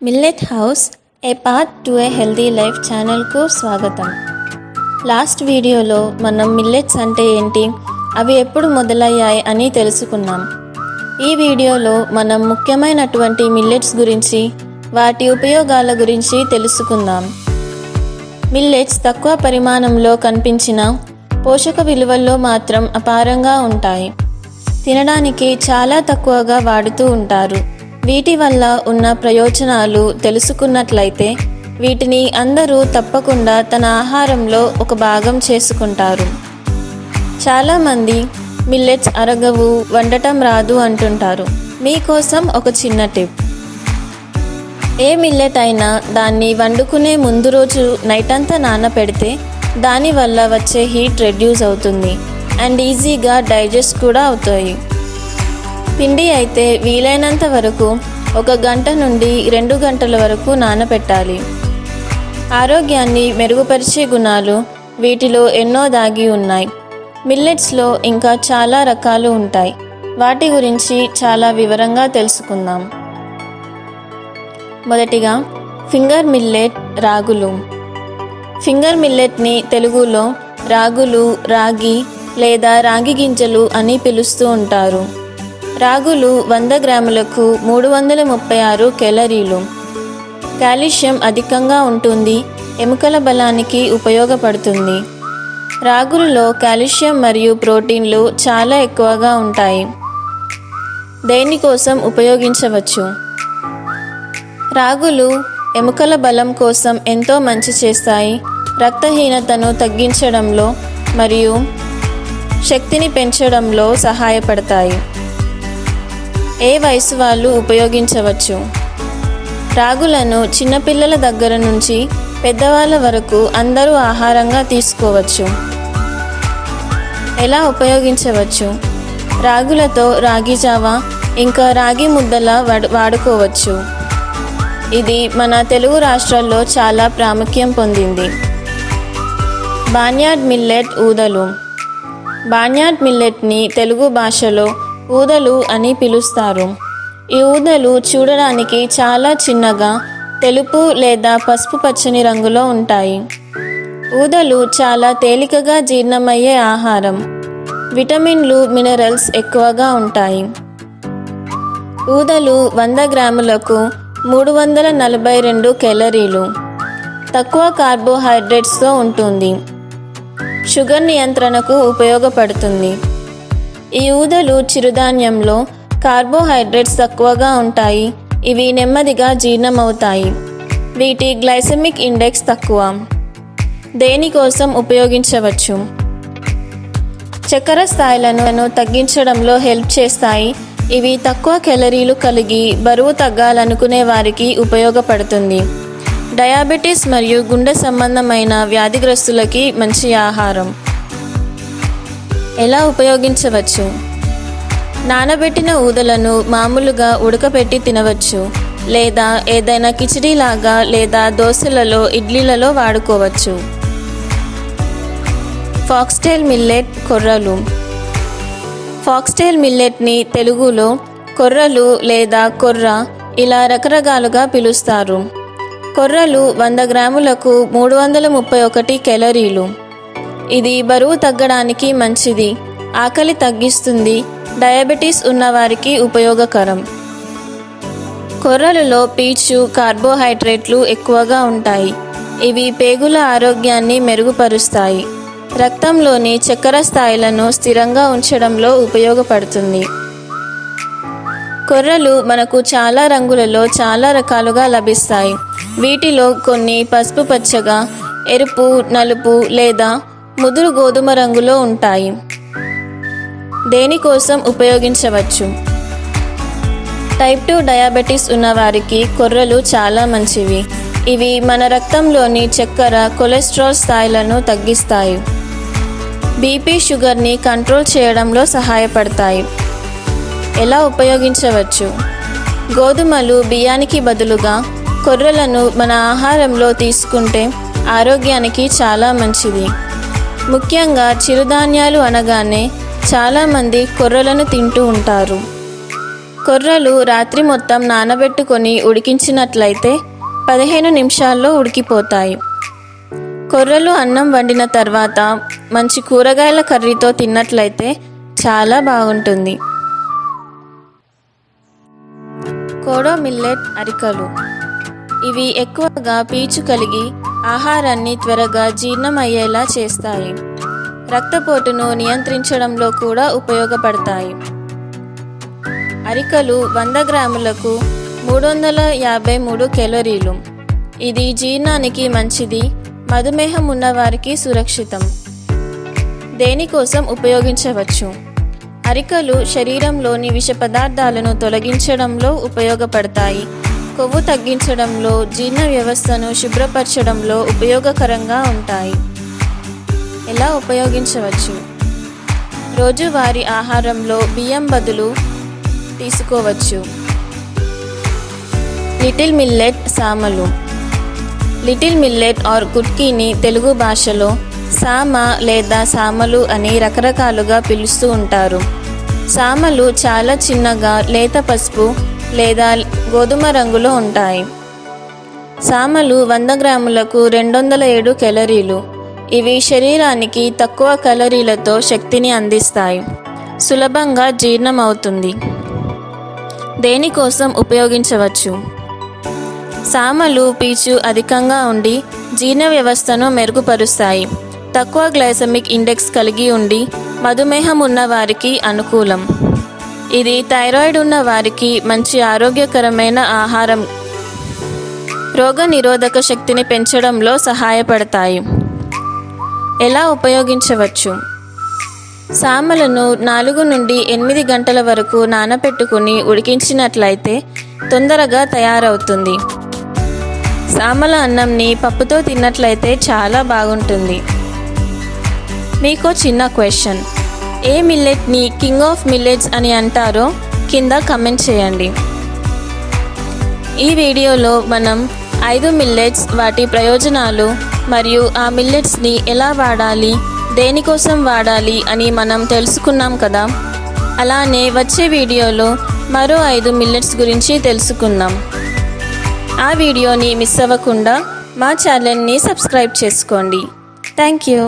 Millet house A path to A healthy life ఛానల్కు స్వాగతం. Last వీడియోలో మనం మిల్లెట్స్ అంటే ఏంటి, అవి ఎప్పుడు మొదలయ్యాయి అని తెలుసుకున్నాం. ఈ వీడియోలో మనం ముఖ్యమైనటువంటి మిల్లెట్స్ గురించి, వాటి ఉపయోగాల గురించి తెలుసుకుందాం. మిల్లెట్స్ తక్కువ పరిమాణంలో కనిపించిన పోషక విలువల్లో మాత్రం అపారంగా ఉంటాయి. తినడానికి చాలా తక్కువగా వాడుతూ ఉంటారు. వీటి వల్ల ఉన్న ప్రయోజనాలు తెలుసుకున్నట్లయితే వీటిని అందరూ తప్పకుండా తన ఆహారంలో ఒక భాగం చేసుకుంటారు. చాలామంది మిల్లెట్స్ అరగవు, వండటం రాదు అంటుంటారు. మీకోసం ఒక చిన్న టిప్. ఏ మిల్లెట్ అయినా దాన్ని వండుకునే ముందు రోజు నైట్ అంతా నానపెడితే దానివల్ల వచ్చే హీట్ రెడ్యూస్ అవుతుంది అండ్ ఈజీగా డైజెస్ట్ కూడా అవుతాయి. పిండి అయితే వీలైనంత వరకు 1 గంట నుండి 2 గంటల వరకు నానపెట్టాలి. ఆరోగ్యాన్ని మెరుగుపరిచే గుణాలు వీటిలో ఎన్నో దాగి ఉన్నాయి. మిల్లెట్స్లో ఇంకా చాలా రకాలు ఉంటాయి. వాటి గురించి చాలా వివరంగా తెలుసుకుందాం. మొదటిగా ఫింగర్ మిల్లెట్, రాగులు. ఫింగర్ మిల్లెట్ని తెలుగులో రాగులు, రాగి లేదా రాగి గింజలు అని పిలుస్తూ ఉంటారు. రాగులు 100 గ్రాములకు 336 కేలరీలు. కాల్షియం అధికంగా ఉంటుంది, ఎముకల బలానికి ఉపయోగపడుతుంది. రాగులలో కాల్షియం మరియు ప్రోటీన్లు చాలా ఎక్కువగా ఉంటాయి. దేనికోసం ఉపయోగించవచ్చు? రాగులు ఎముకల బలం కోసం ఎంతో మంచి చేస్తాయి. రక్తహీనతను తగ్గించడంలో మరియు శక్తిని పెంచడంలో సహాయపడతాయి. ఏ వయసు వాళ్ళు ఉపయోగించవచ్చు? రాగులను చిన్నపిల్లల దగ్గర నుంచి పెద్దవాళ్ళ వరకు అందరూ ఆహారంగా తీసుకోవచ్చు. ఎలా ఉపయోగించవచ్చు? రాగులతో రాగి జావా ఇంకా రాగి ముద్దల వాడుకోవచ్చు. ఇది మన తెలుగు రాష్ట్రాల్లో చాలా ప్రాముఖ్యం పొందింది. బార్న్యార్డ్ మిల్లెట్, ఊదలు. బార్న్యార్డ్ మిల్లెట్ని తెలుగు భాషలో ఊదలు అని పిలుస్తారు. ఈ ఊదలు చూడడానికి చాలా చిన్నగా తెలుపు లేదా పసుపు పచ్చని రంగులో ఉంటాయి. ఊదలు చాలా తేలికగా జీర్ణమయ్యే ఆహారం. విటమిన్లు, మినరల్స్ ఎక్కువగా ఉంటాయి. ఊదలు 100 గ్రాములకు 342 కేలరీలు. తక్కువ కార్బోహైడ్రేట్స్తో ఉంటుంది. షుగర్ నియంత్రణకు ఉపయోగపడుతుంది. ఈ ఊదలు చిరుధాన్యంలో కార్బోహైడ్రేట్స్ తక్కువగా ఉంటాయి. ఇవి నెమ్మదిగా జీర్ణమవుతాయి. వీటి గ్లైసెమిక్ ఇండెక్స్ తక్కువ. దేనికోసం ఉపయోగించవచ్చు? చక్కెర స్థాయిలను తగ్గించడంలో హెల్ప్ చేస్తాయి. ఇవి తక్కువ కేలరీలు కలిగి బరువు తగ్గాలనుకునే వారికి ఉపయోగపడుతుంది. డయాబెటీస్ మరియు గుండె సంబంధమైన వ్యాధిగ్రస్తులకి మంచి ఆహారం. ఎలా ఉపయోగించవచ్చు? నానబెట్టిన ఊదలను మామూలుగా ఉడకపెట్టి తినవచ్చు, లేదా ఏదైనా కిచిడీలాగా లేదా దోశలలో, ఇడ్లీలలో వాడుకోవచ్చు. ఫాక్స్టైల్ మిల్లెట్, కొర్రలు. ఫాక్స్టైల్ మిల్లెట్ని తెలుగులో కొర్రలు లేదా కొర్ర ఇలా రకరకాలుగా పిలుస్తారు. కొర్రలు 100 గ్రాములకు 331 కేలరీలు. ఇది బరువు తగ్గడానికి మంచిది, ఆకలి తగ్గిస్తుంది, డయాబెటీస్ ఉన్నవారికి ఉపయోగకరం. కొర్రలలో పీచు, కార్బోహైడ్రేట్లు ఎక్కువగా ఉంటాయి. ఇవి పేగుల ఆరోగ్యాన్ని మెరుగుపరుస్తాయి. రక్తంలోని చక్కెర స్థాయిలను స్థిరంగా ఉంచడంలో ఉపయోగపడుతుంది. కొర్రలు మనకు చాలా రంగులలో చాలా రకాలుగా లభిస్తాయి. వీటిలో కొన్ని పసుపు పచ్చగా, ఎరుపు, నలుపు లేదా ముదురు గోధుమ రంగులో ఉంటాయి. దేనికోసం ఉపయోగించవచ్చు? టైప్ 2 డయాబెటీస్ ఉన్నవారికి కొర్రలు చాలా మంచివి. ఇవి మన రక్తంలోని చక్కెర, కొలెస్ట్రాల్ స్థాయిలను తగ్గిస్తాయి. బీపీ, షుగర్ని కంట్రోల్ చేయడంలో సహాయపడతాయి. ఎలా ఉపయోగించవచ్చు? గోధుమలు, బియ్యానికి బదులుగా కొర్రలను మన ఆహారంలో తీసుకుంటే ఆరోగ్యానికి చాలా మంచిది. ముఖ్యంగా చిరుధాన్యాలు అనగానే చాలామంది కొర్రలను తింటూ ఉంటారు. కొర్రలు రాత్రి మొత్తం నానబెట్టుకొని ఉడికించినట్లయితే 15 నిమిషాల్లో ఉడికిపోతాయి. కొర్రలు అన్నం వండిన తర్వాత మంచి కూరగాయల కర్రీతో తిన్నట్లయితే చాలా బాగుంటుంది. కోడో మిల్లెట్ అరికలు. ఇవి ఎక్కువగా పీచు కలిగి ఆహారాన్ని త్వరగా జీర్ణమయ్యేలా చేస్తాయి. రక్తపోటును నియంత్రించడంలో కూడా ఉపయోగపడతాయి. అరికలు 100 గ్రాములకు 353 కేలరీలు. ఇది జీర్ణానికి మంచిది, మధుమేహం ఉన్నవారికి సురక్షితం. దేనికోసం ఉపయోగించవచ్చు? అరికలు శరీరంలోని విష పదార్థాలను తొలగించడంలో ఉపయోగపడతాయి. కొవ్వు తగ్గించడంలో, జీర్ణ వ్యవస్థను శుభ్రపరచడంలో ఉపయోగకరంగా ఉంటాయి. ఎలా ఉపయోగించవచ్చు? రోజువారీ ఆహారంలో బియ్యం బదులు తీసుకోవచ్చు. లిటిల్ మిల్లెట్ సామలు. లిటిల్ మిల్లెట్ ఆర్ కుట్కీని తెలుగు భాషలో సామ లేదా సామలు అని రకరకాలుగా పిలుస్తూ ఉంటారు. సామలు చాలా చిన్నగా లేత పసుపు లేదా గోధుమ రంగులో ఉంటాయి. సామలు 100 గ్రాములకు 207 కేలరీలు. ఇవి శరీరానికి తక్కువ కేలరీలతో శక్తిని అందిస్తాయి. సులభంగా జీర్ణం అవుతుంది. దేనికోసం ఉపయోగించవచ్చు? సామలు పీచు అధికంగా ఉండి జీర్ణ వ్యవస్థను మెరుగుపరుస్తాయి. తక్కువ గ్లైసెమిక్ ఇండెక్స్ కలిగి ఉండి మధుమేహం ఉన్న వారికి అనుకూలం. ఇది థైరాయిడ్ ఉన్న వారికి మంచి ఆరోగ్యకరమైన ఆహారం. రోగ నిరోధక శక్తిని పెంచడంలో సహాయపడతాయి. ఎలా ఉపయోగించవచ్చు? సామలను 4 నుండి 8 గంటల వరకు నానబెట్టుకుని ఉడికించినట్లయితే తొందరగా తయారవుతుంది. సామల అన్నంని పప్పుతో తిన్నట్లయితే చాలా బాగుంటుంది. మీకు చిన్న క్వశ్చన్, ఏ మిల్లెట్ని కింగ్ ఆఫ్ మిల్లెట్స్ అని అంటారో కింద కమెంట్ చేయండి. ఈ వీడియోలో మనం 5 మిల్లెట్స్, వాటి ప్రయోజనాలు మరియు ఆ మిల్లెట్స్ని ఎలా వాడాలి, దేనికోసం వాడాలి అని మనం తెలుసుకున్నాం కదా. అలానే వచ్చే వీడియోలో మరో 5 మిల్లెట్స్ గురించి తెలుసుకుందాం. ఆ వీడియోని మిస్ అవ్వకుండా మా ఛానల్ని సబ్స్క్రైబ్ చేసుకోండి. Thank you.